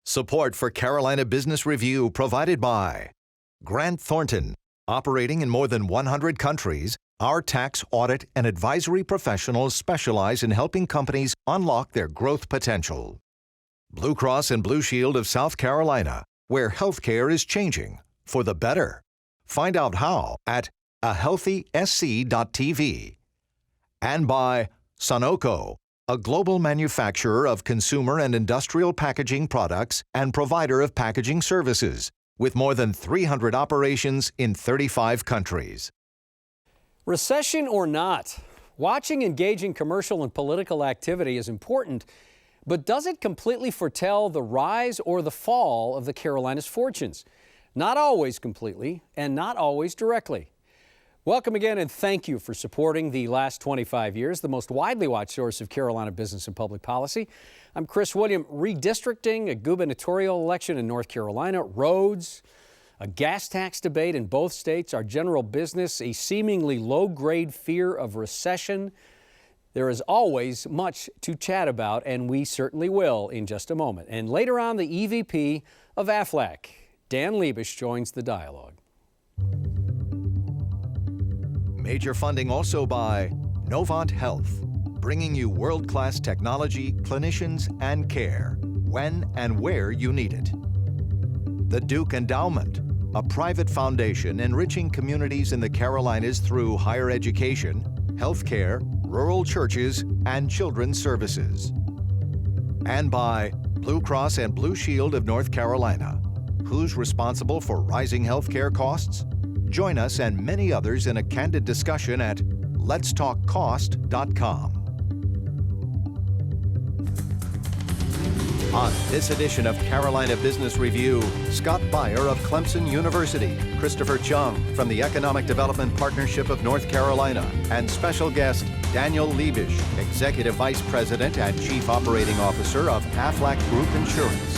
Support for Carolina Business Review provided by Grant Thornton. Operating in more than 100 countries, our tax, audit, and advisory professionals specialize in helping companies unlock their growth potential. Blue Cross and Blue Shield of South Carolina, where healthcare is changing for the better. Find out how at ahealthysc.tv. And by Sunoco, a global manufacturer of consumer and industrial packaging products and provider of packaging services, with more than 300 operations in 35 countries. Recession or not, watching engaging commercial and political activity is important, but does it completely foretell the rise or the fall of the Carolinas' fortunes? Not always completely, and not always directly. Welcome again, and thank you for supporting the last 25 years, the most widely watched source of Carolina business and public policy. I'm Chris William. Redistricting, a gubernatorial election in North Carolina, roads, a gas tax debate in both states, our general business, a seemingly low-grade fear of recession. There is always much to chat about, and we certainly will in just a moment. And later on, the EVP of Aflac, Dan Lebish, joins the dialogue. Major funding also by Novant Health, bringing you world-class technology, clinicians, and care when and where you need it. The Duke Endowment, a private foundation enriching communities in the Carolinas through higher education, healthcare, rural churches, and children's services. And by Blue Cross and Blue Shield of North Carolina. Who's responsible for rising healthcare costs? Join us and many others in a candid discussion at letstalkcost.com. On this edition of Carolina Business Review, Scott Baier of Clemson University, Christopher Chung from the Economic Development Partnership of North Carolina, and special guest Daniel Lebish, Executive Vice President and Chief Operating Officer of Aflac Group Insurance.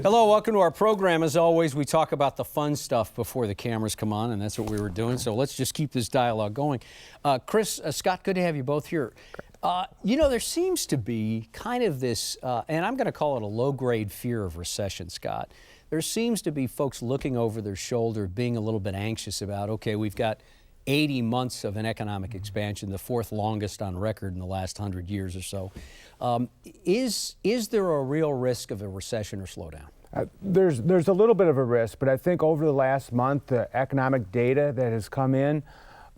Hello, welcome to our program. As always, we talk about the fun stuff before the cameras come on, and that's what we were doing. So let's just keep this dialogue going. Chris, Scott, good to have you both here. There seems to be kind of this, and I'm going to call it a low-grade fear of recession, Scott. There seems to be folks looking over their shoulder, being a little bit anxious about, okay, we've got 80 months of an economic expansion, the fourth longest on record in the last 100 years or so. Is there a real risk of a recession or slowdown? There's a little bit of a risk, but I think over the last month, the economic data that has come in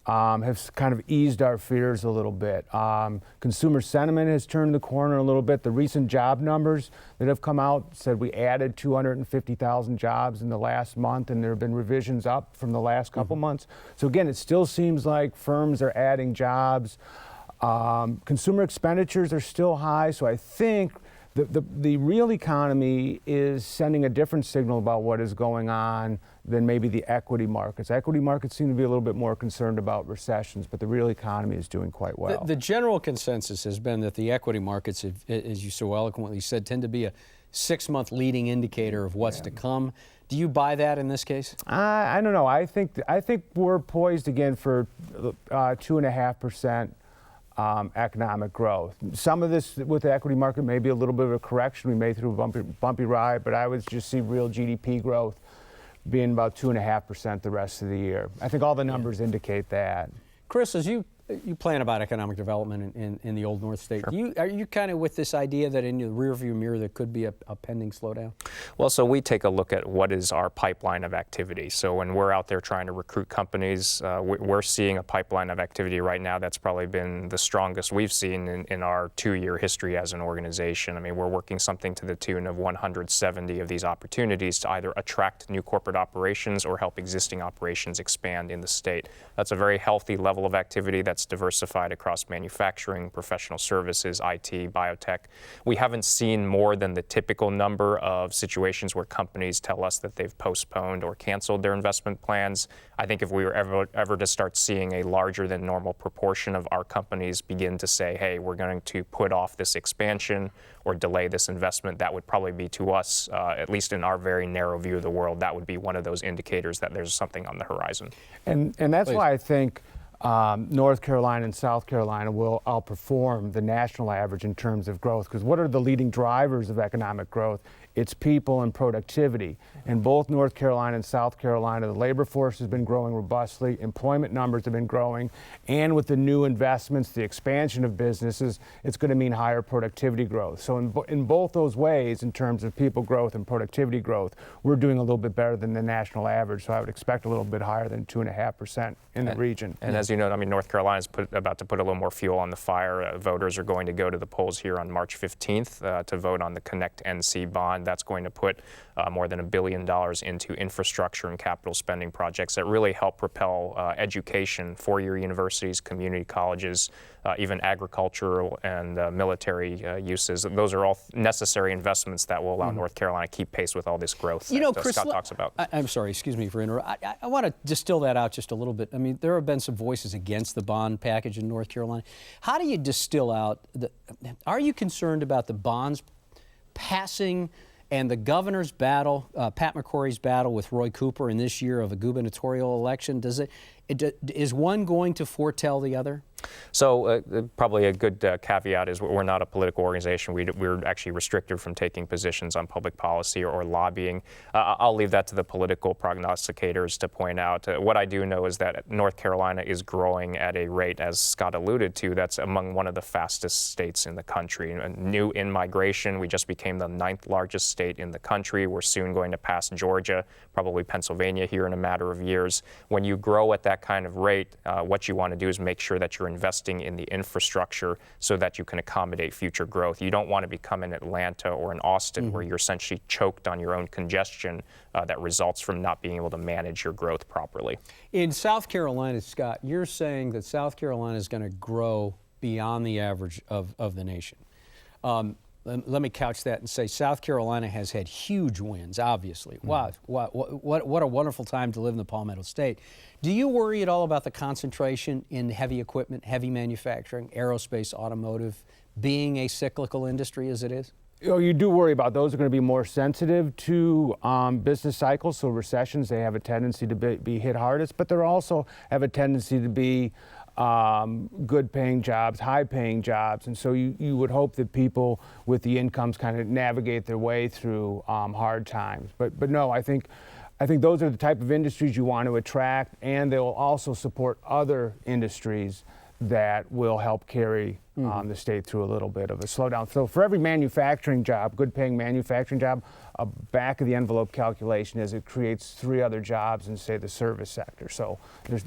has kind of eased our fears a little bit. Consumer sentiment has turned the corner a little bit. The recent job numbers that have come out said we added 250,000 jobs in the last month, and there have been revisions up from the last couple months. So again, it still seems like firms are adding jobs. Consumer expenditures are still high, so I think the real economy is sending a different signal about what is going on than maybe the equity markets. Equity markets seem to be a little bit more concerned about recessions, but the real economy is doing quite well. The general consensus has been that the equity markets, as you so eloquently said, tend to be a 6-month leading indicator of what's to come. Do you buy that in this case? I don't know. I think we're poised again for 2.5%. Economic growth. Some of this with the equity market may be a little bit of a correction. We may through a bumpy ride, but I would just see real GDP growth being about 2.5% the rest of the year. I think all the numbers indicate that. Chris, as you plan about economic development in the Old North State, Sure. Are you kind of with this idea that in the rearview mirror there could be a pending slowdown? Well, so we take a look at what is our pipeline of activity. So when we're out there trying to recruit companies, we're seeing a pipeline of activity right now that's probably been the strongest we've seen in our 2-year history as an organization. I mean, we're working something to the tune of 170 of these opportunities to either attract new corporate operations or help existing operations expand in the state. That's a very healthy level of activity that's diversified across manufacturing, professional services, IT, biotech. We haven't seen more than the typical number of situations where companies tell us that they've postponed or canceled their investment plans. I think if we were ever to start seeing a larger than normal proportion of our companies begin to say, hey, we're going to put off this expansion or delay this investment, that would probably be to us, at least in our very narrow view of the world, that would be one of those indicators that there's something on the horizon. And that's why I think North Carolina and South Carolina will outperform the national average in terms of growth. Because what are the leading drivers of economic growth? It's people and productivity. In both North Carolina and South Carolina, the labor force has been growing robustly, employment numbers have been growing, and with the new investments, the expansion of businesses, it's going to mean higher productivity growth. So in both those ways, in terms of people growth and productivity growth, we're doing a little bit better than the national average. So I would expect a little bit higher than 2.5% in the region. And as you know, I mean, North Carolina is about to put a little more fuel on the fire. Voters are going to go to the polls here on March 15th to vote on the Connect NC bond. That's going to put more than $1 billion into infrastructure and capital spending projects that really help propel education, four-year universities, community colleges, even agricultural and military uses. Those are all necessary investments that will allow North Carolina to keep pace with all this growth that Chris, Scott talks about. I'm sorry, excuse me for interrupting. I want to distill that out just a little bit. I mean, there have been some voices against the bond package in North Carolina. How do you distill out, are you concerned about the bonds passing and the governor's battle, Pat McCrory's battle with Roy Cooper in this year of a gubernatorial election? Is one going to foretell the other? So probably a good caveat is we're not a political organization. We're actually restricted from taking positions on public policy or lobbying. I'll leave that to the political prognosticators to point out. What I do know is that North Carolina is growing at a rate, as Scott alluded to, that's among one of the fastest states in the country. New in-migration, we just became the 9th largest state in the country. We're soon going to pass Georgia, probably Pennsylvania here in a matter of years. When you grow at that kind of rate, what you want to do is make sure that you're investing in the infrastructure so that you can accommodate future growth. You don't want to become in Atlanta or in Austin where you're essentially choked on your own congestion that results from not being able to manage your growth properly. In South Carolina, Scott, you're saying that South Carolina is going to grow beyond the average of the nation. Let me couch that and say South Carolina has had huge wins, obviously. Wow, what a wonderful time to live in the Palmetto State. Do you worry at all about the concentration in heavy equipment, heavy manufacturing, aerospace, automotive, being a cyclical industry as it is? You do worry about those are going to be more sensitive to business cycles, so recessions, they have a tendency to be hit hardest, but they also have a tendency to be good paying jobs, high paying jobs, and so you would hope that people with the incomes kind of navigate their way through hard times. But no, I think those are the type of industries you want to attract, and they'll also support other industries that will help carry the state through a little bit of a slowdown. So for every manufacturing job, good paying manufacturing job, a back of the envelope calculation is it creates 3 other jobs in, say, the service sector. So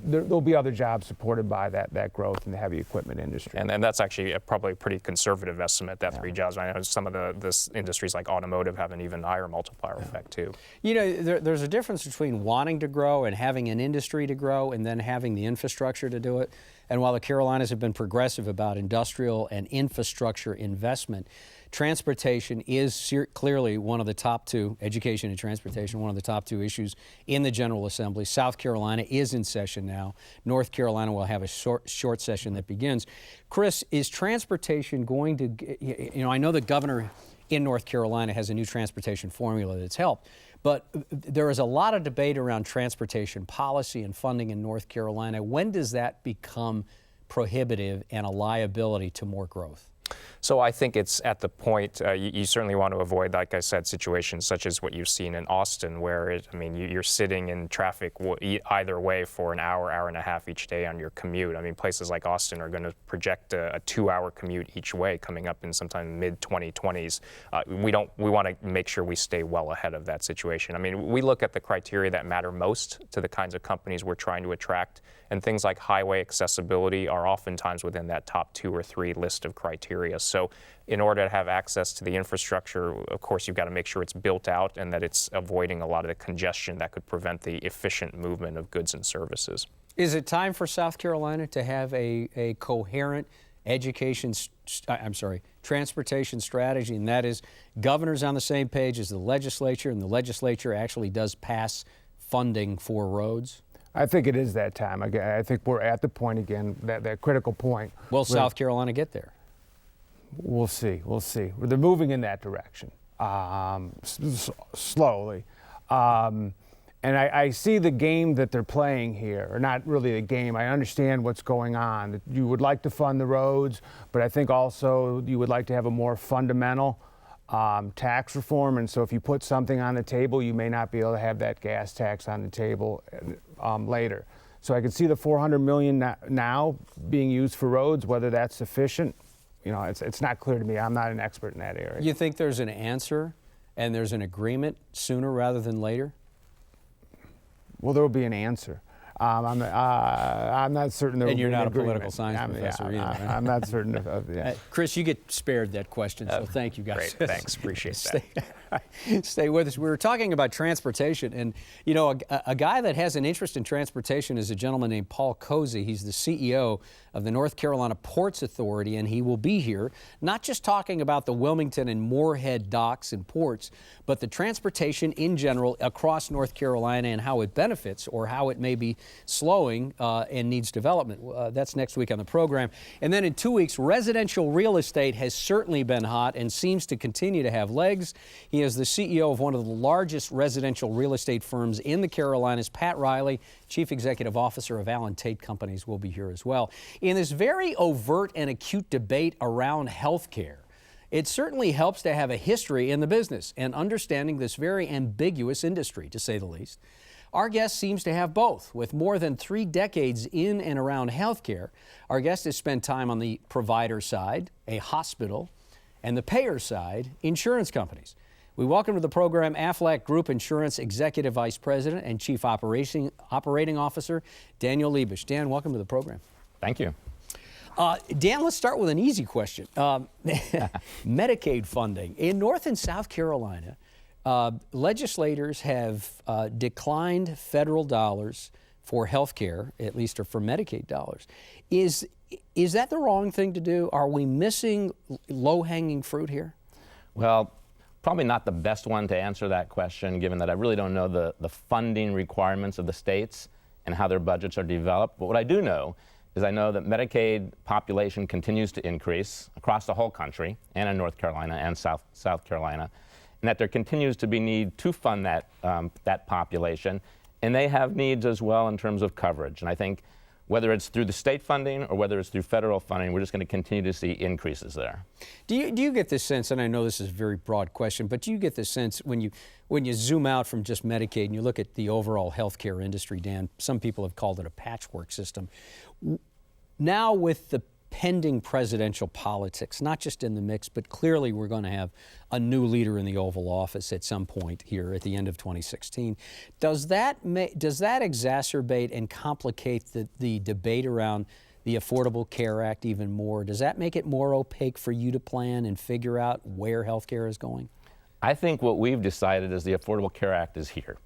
there'll be other jobs supported by that growth in the heavy equipment industry. And that's actually probably a pretty conservative estimate, that 3 jobs. I know some of the industries like automotive have an even higher multiplier effect too. You know, there's a difference between wanting to grow and having an industry to grow and then having the infrastructure to do it. And while the Carolinas have been progressive about industrial and infrastructure investment, transportation is clearly one of the top 2, education and transportation, one of the top 2 issues in the General Assembly. South Carolina is in session now. North Carolina will have a short session that begins. Chris, is transportation going to, I know the governor in North Carolina has a new transportation formula that's helped, but there is a lot of debate around transportation policy and funding in North Carolina. When does that become prohibitive and a liability to more growth? So I think it's at the point you certainly want to avoid, like I said, situations such as what you've seen in Austin, where you're sitting in traffic either way for an hour, hour and a half each day on your commute. I mean, places like Austin are going to project a 2-hour commute each way coming up in sometime mid-2020s. We want to make sure we stay well ahead of that situation. I mean, we look at the criteria that matter most to the kinds of companies we're trying to attract, and things like highway accessibility are oftentimes within that top 2 or 3 list of criteria. So in order to have access to the infrastructure, of course, you've got to make sure it's built out and that it's avoiding a lot of the congestion that could prevent the efficient movement of goods and services. Is it time for South Carolina to have a coherent transportation strategy, and that is governors on the same page as the legislature, and the legislature actually does pass funding for roads? I think it is that time. I think we're at the point again, that critical point. Will South Carolina get there? We'll see. They're moving in that direction, slowly. And I see the game that they're playing here, or not really a game. I understand what's going on. You would like to fund the roads, but I think also you would like to have a more fundamental tax reform. And so if you put something on the table, you may not be able to have that gas tax on the table later. So I can see the $400 million now being used for roads. Whether that's sufficient, it's not clear to me. I'm not an expert in that area. You think there's an answer and there's an agreement sooner rather than later? Well, there will be an answer. I'm not certain there will be an agreement. And you're not a political science professor either, right? I'm not certain of yeah. Chris, you get spared that question, so thank you guys. Great, thanks, appreciate that. Stay with us. We were talking about transportation, and a guy that has an interest in transportation is a gentleman named Paul Cozy. He's the CEO of the North Carolina Ports Authority, and he will be here not just talking about the Wilmington and Moorhead docks and ports, but the transportation in general across North Carolina and how it benefits or how it may be slowing and needs development. That's next week on the program. And then in 2 weeks, residential real estate has certainly been hot and seems to continue to have legs. He is the CEO of one of the largest residential real estate firms in the Carolinas. Pat Riley, Chief Executive Officer of Allen Tate Companies, will be here as well. In this very overt and acute debate around health care, it certainly helps to have a history in the business and understanding this very ambiguous industry, to say the least. Our guest seems to have both. With more than 3 decades in and around healthcare, our guest has spent time on the provider side, a hospital, and the payer side, insurance companies. We welcome to the program Aflac Group Insurance Executive Vice President and Chief Operating Officer, Daniel Lebish. Dan, welcome to the program. Thank you. Dan, let's start with an easy question. Medicaid funding. In North and South Carolina, legislators have declined federal dollars for health care, at least or for Medicaid dollars. Is that the wrong thing to do? Are we missing low-hanging fruit here? Well, probably not the best one to answer that question, given that I really don't know the funding requirements of the states and how their budgets are developed. But what I do know is I know that Medicaid population continues to increase across the whole country and in North Carolina and South Carolina, and that there continues to be need to fund that, that population. And they have needs as well in terms of coverage. And I think whether it's through the state funding or whether it's through federal funding, we're just going to continue to see increases there. Do you get this sense, and I know this is a very broad question, but do you get this sense when you zoom out from just Medicaid and you look at the overall healthcare industry, Dan, some people have called it a patchwork system. Now with the pending presidential politics, not just in the mix, but clearly we're going to have a new leader in the Oval Office at some point here at the end of 2016. Does that exacerbate and complicate the debate around the Affordable Care Act even more? Does that make it more opaque for you to plan and figure out where health care is going? I think what we've decided is the Affordable Care Act is here.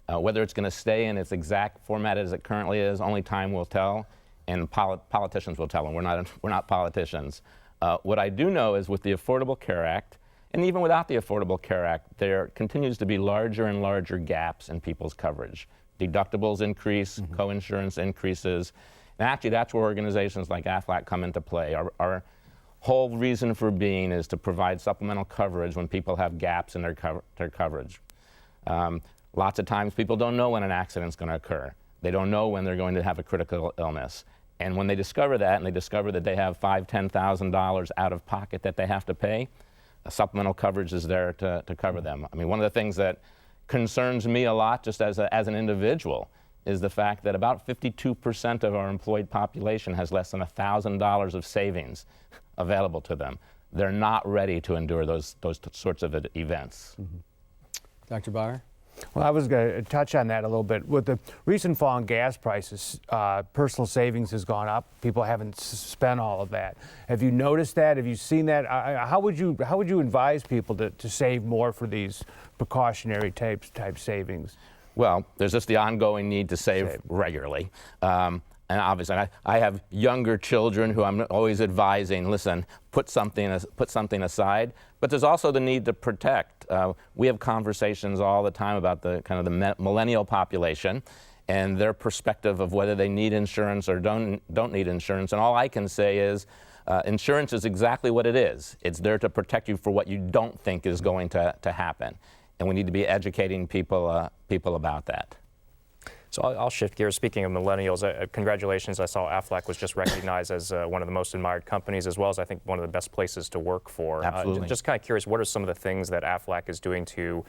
Whether it's going to stay in its exact format as it currently is, only time will tell. And politicians will tell them. We're not politicians. What I do know is with the Affordable Care Act, and even without the Affordable Care Act, there continues to be larger and larger gaps in people's coverage. Deductibles increase, co-insurance increases, and actually that's where organizations like Aflac come into play. Our whole reason for being is to provide supplemental coverage when people have gaps in their coverage. Lots of times people don't know when an accident's going to occur. They don't know when they're going to have a critical illness. And when they discover that, and they discover that they have $5,000, $10,000 out of pocket that they have to pay, supplemental coverage is there to cover them. I mean, one of the things that concerns me a lot, just as an individual, is the fact that about 52% of our employed population has less than $1,000 of savings available to them. They're not ready to endure those sorts of events. Dr. Baier? Well, I was going to touch on that a little bit. With the recent fall in gas prices, personal savings has gone up. People haven't spent all of that. Have you noticed that? Have you seen that? How would you advise people to save more for these precautionary type savings? Well, there's just the ongoing need to save regularly. And obviously, I have younger children who I'm always advising, listen, put something aside. But there's also the need to protect. We have conversations all the time about the kind of the millennial population and their perspective of whether they need insurance or don't need insurance. And all I can say is insurance is exactly what it is. It's there to protect you for what you don't think is going to happen. And we need to be educating people about that. So I'll shift gears. Speaking of millennials, congratulations. I saw Aflac was just recognized as one of the most admired companies, as well as I think one of the best places to work for. Absolutely. Just kind of curious, what are some of the things that Aflac is doing to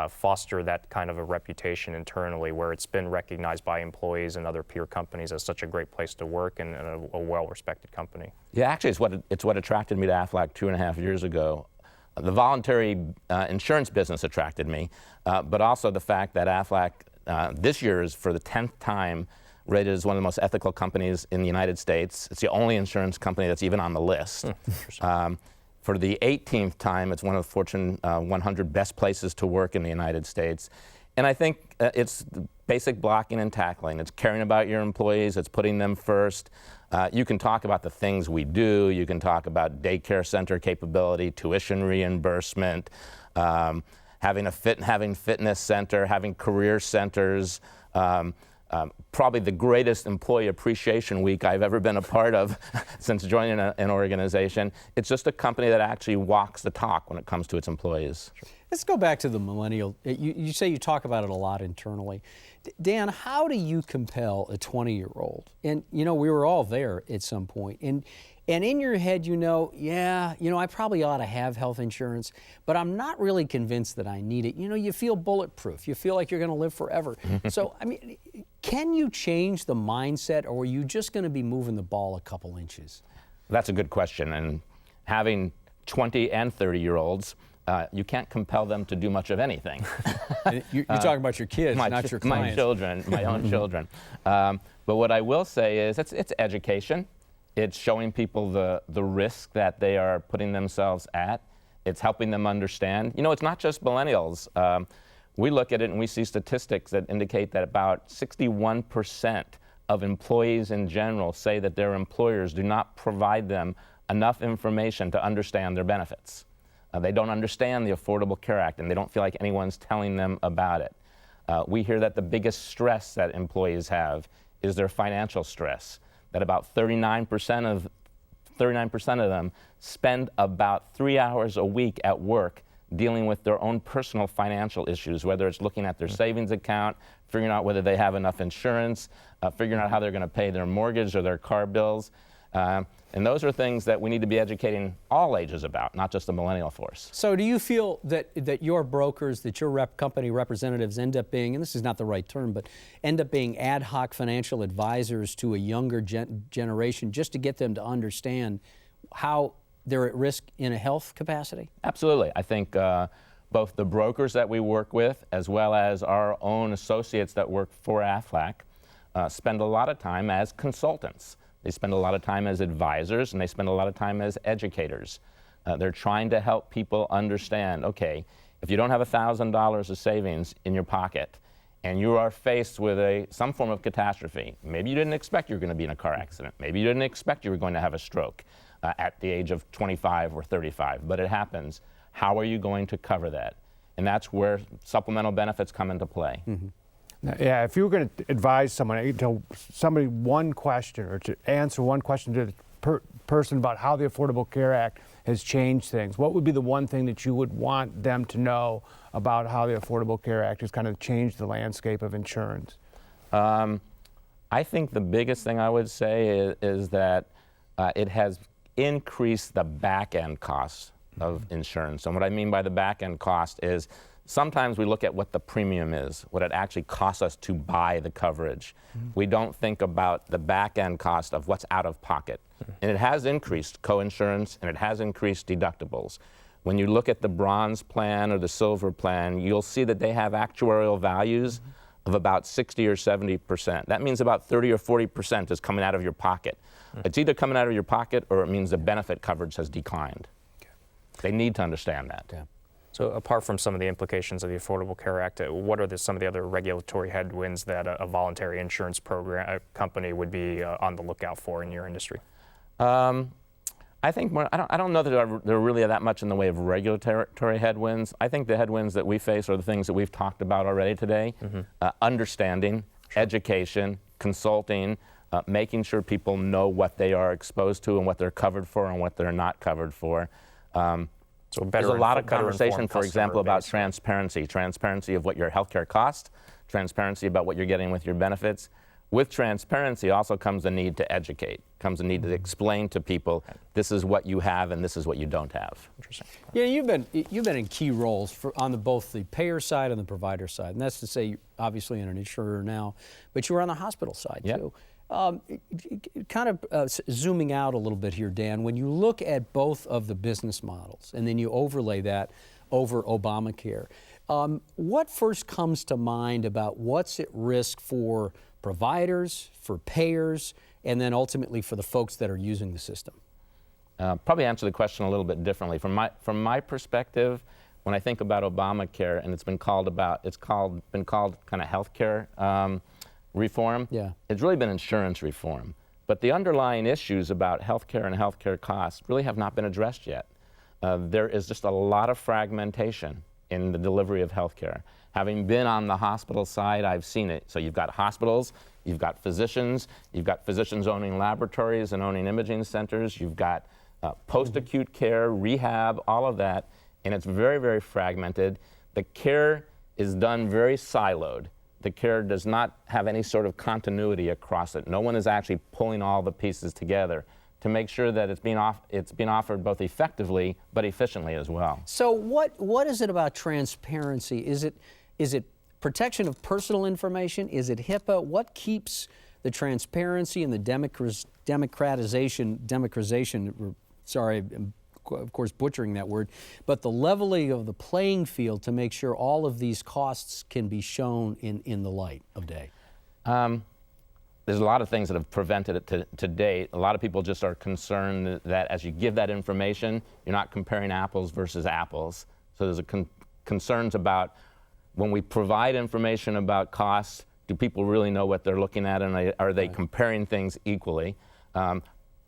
foster that kind of a reputation internally, where it's been recognized by employees and other peer companies as such a great place to work and a well-respected company? Yeah, actually, it's what attracted me to Aflac 2.5 years ago. The voluntary insurance business attracted me, but also the fact that Aflac this year is, for the 10th time, rated as one of the most ethical companies in the United States. It's the only insurance company that's even on the list. For the 18th time, it's one of the Fortune 100 best places to work in the United States. And I think it's basic blocking and tackling. It's caring about your employees. It's putting them first. You can talk about the things we do. You can talk about daycare center capability, tuition reimbursement, having fitness center, having career centers. Probably the greatest employee appreciation week I've ever been a part of since joining an organization. It's just a company that actually walks the talk when it comes to its employees. Let's go back to the millennial. You say you talk about it a lot internally. Dan, how do you compel a 20-year-old? And, you know, we were all there at some point. And in your head, I probably ought to have health insurance, but I'm not really convinced that I need it. You know, you feel bulletproof. You feel like you're going to live forever. So, I mean, can you change the mindset, or are you just going to be moving the ball a couple inches? That's a good question. And having 20 and 30-year-olds, you can't compel them to do much of anything. You're talking about your kids, not your clients. My children, my own children. But what I will say is it's education. It's showing people the risk that they are putting themselves at. It's helping them understand. You know, it's not just millennials. We look at it and we see statistics that indicate that about 61% of employees in general say that their employers do not provide them enough information to understand their benefits. They don't understand the Affordable Care Act, and they don't feel like anyone's telling them about it. We hear that the biggest stress that employees have is their financial stress, that about 39% of them spend about 3 hours a week at work dealing with their own personal financial issues, whether it's looking at their savings account, figuring out whether they have enough insurance, figuring out how they're going to pay their mortgage or their car bills. And those are things that we need to be educating all ages about, not just the millennial force. So do you feel that your brokers, that your company representatives end up being, and this is not the right term, but end up being ad hoc financial advisors to a younger generation just to get them to understand how they're at risk in a health capacity? Absolutely. I think both the brokers that we work with, as well as our own associates that work for Aflac, spend a lot of time as consultants. They spend a lot of time as advisors, and they spend a lot of time as educators. They're trying to help people understand, okay, if you don't have $1,000 of savings in your pocket and you are faced with some form of catastrophe, maybe you didn't expect you were going to be in a car accident, maybe you didn't expect you were going to have a stroke at the age of 25 or 35, but it happens. How are you going to cover that? And that's where supplemental benefits come into play. Mm-hmm. Yeah, if you were going to advise somebody one question, or to answer one question to the person about how the Affordable Care Act has changed things, what would be the one thing that you would want them to know about how the Affordable Care Act has kind of changed the landscape of insurance? I think the biggest thing I would say is that it has increased the back-end costs of insurance. And what I mean by the back-end cost is sometimes we look at what the premium is, what it actually costs us to buy the coverage. We don't think about the back-end cost of what's out of pocket. And it has increased coinsurance, and it has increased deductibles. When you look at the bronze plan or the silver plan, you'll see that they have actuarial values of about 60 or 70%. That means about 30 or 40% is coming out of your pocket. It's either coming out of your pocket or it means the benefit coverage has declined. They need to understand that. Yeah. So apart from some of the implications of the Affordable Care Act, what are some of the other regulatory headwinds that a voluntary insurance program company would be on the lookout for in your industry? I think I don't know that there are really that much in the way of regulatory headwinds. I think the headwinds that we face are the things that we've talked about already today. Understanding, education, consulting, making sure people know what they are exposed to and what they're covered for and what they're not covered for. So There's a lot of better conversation, informed for example, about customer base. transparency of what your healthcare costs, transparency about what you're getting with your benefits. With transparency also comes the need to educate, comes the need to explain to people, this is what you have and this is what you don't have. Interesting. Yeah, you've been in key roles on both the payer side and the provider side, and that's to say, you're obviously in an insurer now, but you were on the hospital side too. Zooming out a little bit here, Dan, when you look at both of the business models and then you overlay that over Obamacare, what first comes to mind about what's at risk for providers, for payers, and then ultimately for the folks that are using the system? Probably answer the question a little bit differently. From my perspective, when I think about Obamacare, and it's been called kind of healthcare reform. Yeah. It's really been insurance reform. But the underlying issues about healthcare and healthcare costs really have not been addressed yet. There is just a lot of fragmentation in the delivery of healthcare. Having been on the hospital side, I've seen it. So you've got hospitals, you've got physicians owning laboratories and owning imaging centers, you've got post-acute care, rehab, all of that, and it's very, very fragmented. The care is done very siloed. The care does not have any sort of continuity across it. No one is actually pulling all the pieces together to make sure that it's being offered both effectively but efficiently as well. So what is it about transparency? Is it protection of personal information? Is it HIPAA? What keeps the transparency and the democratization, sorry, I'm of course butchering that word, but the leveling of the playing field to make sure all of these costs can be shown in the light of day? There's a lot of things that have prevented it to date. A lot of people just are concerned that as you give that information, you're not comparing apples versus apples. So there's concerns about when we provide information about costs, do people really know what they're looking at, and are they comparing things equally?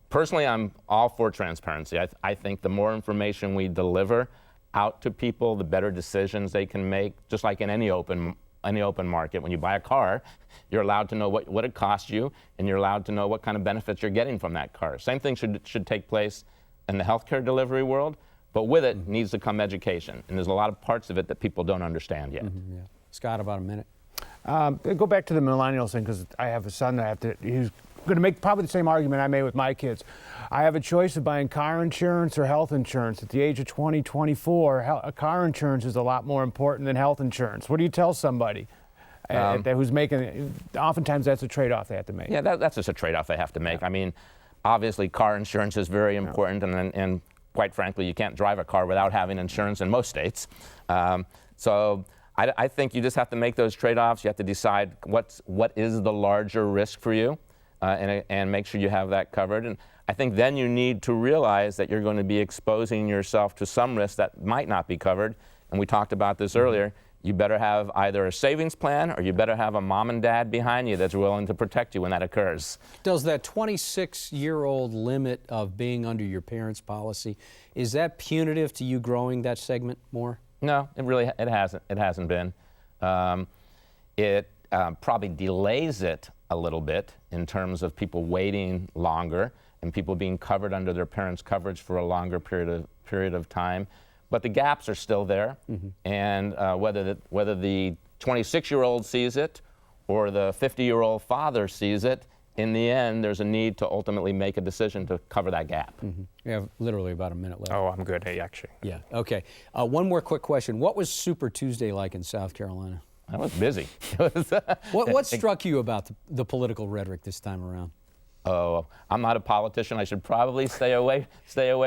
Personally, I'm all for transparency. I think the more information we deliver out to people, the better decisions they can make, just like in any open market. When you buy a car, you're allowed to know what it costs you, and you're allowed to know what kind of benefits you're getting from that car. Same thing should take place in the healthcare delivery world, but with it needs to come education. And there's a lot of parts of it that people don't understand yet. Yeah. Scott, about a minute. Go back to the millennials thing, because I have a son that he's going to make probably the same argument I made with my kids. I have a choice of buying car insurance or health insurance. At the age of 24, car insurance is a lot more important than health insurance. What do you tell somebody who's making, oftentimes that's a trade-off they have to make. Yeah, that's just a trade-off they have to make. I mean, obviously car insurance is very important, and quite frankly, you can't drive a car without having insurance in most states. So I think you just have to make those trade-offs. You have to decide what is the larger risk for you, and make sure you have that covered. And I think then you need to realize that you're going to be exposing yourself to some risk that might not be covered. And we talked about this earlier. You better have either a savings plan or you better have a mom and dad behind you that's willing to protect you when that occurs. Does that 26-year-old limit of being under your parents' policy, is that punitive to you growing that segment more? No, it hasn't been. It probably delays it a little bit in terms of people waiting longer and people being covered under their parents' coverage for a longer period of time. But the gaps are still there, and whether the 26-year-old sees it or the 50-year-old father sees it, in the end, there's a need to ultimately make a decision to cover that gap. We have literally about a minute left. Oh, I'm good, hey, actually. Yeah, okay. One more quick question. What was Super Tuesday like in South Carolina? I was busy. What struck you about the political rhetoric this time around? Oh, I'm not a politician. I should probably stay away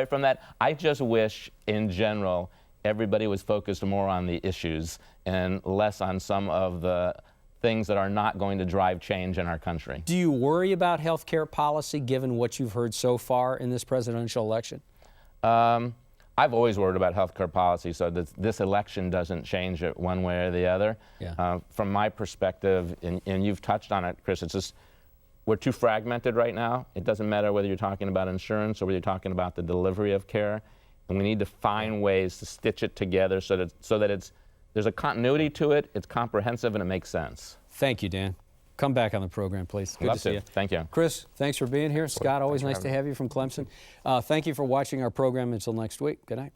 from that. I just wish, in general, everybody was focused more on the issues and less on some of the things that are not going to drive change in our country. Do you worry about health care policy given what you've heard so far in this presidential election? I've always worried about health care policy, so this election doesn't change it one way or the other. Yeah. From my perspective, and you've touched on it, Chris, it's just we're too fragmented right now. It doesn't matter whether you're talking about insurance or whether you're talking about the delivery of care, and we need to find ways to stitch it together so that there's a continuity to it, it's comprehensive, and it makes sense. Thank you, Dan. Come back on the program, please. Good Love to see you. Thank you. Chris, thanks for being here. Scott, always nice to have you from Clemson. Thank you for watching our program. Until next week. Good night.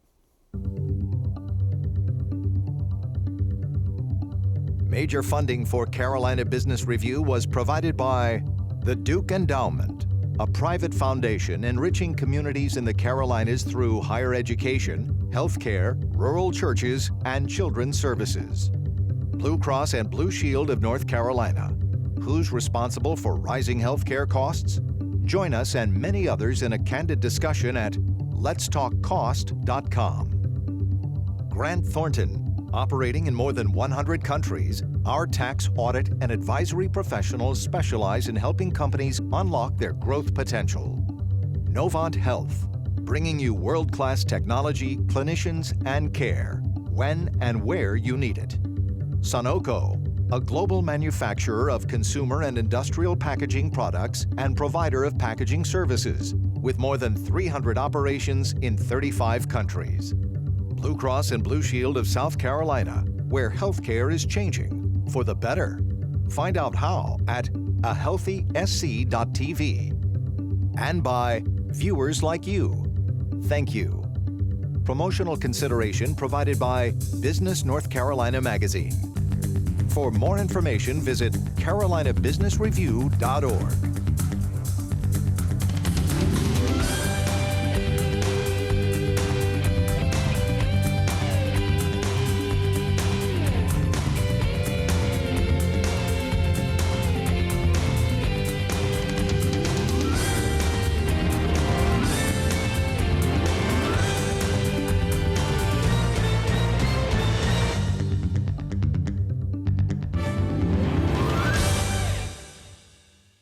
Major funding for Carolina Business Review was provided by the Duke Endowment, a private foundation enriching communities in the Carolinas through higher education, healthcare, rural churches, and children's services. Blue Cross and Blue Shield of North Carolina. Who's responsible for rising healthcare costs? Join us and many others in a candid discussion at letstalkcost.com. Grant Thornton. Operating in more than 100 countries, our tax, audit, and advisory professionals specialize in helping companies unlock their growth potential. Novant Health, bringing you world-class technology, clinicians, and care, when and where you need it. Sunoco, a global manufacturer of consumer and industrial packaging products and provider of packaging services, with more than 300 operations in 35 countries. Blue Cross and Blue Shield of South Carolina, where healthcare is changing for the better. Find out how at ahealthysc.tv. And by viewers like you. Thank you. Promotional consideration provided by Business North Carolina Magazine. For more information, visit carolinabusinessreview.org.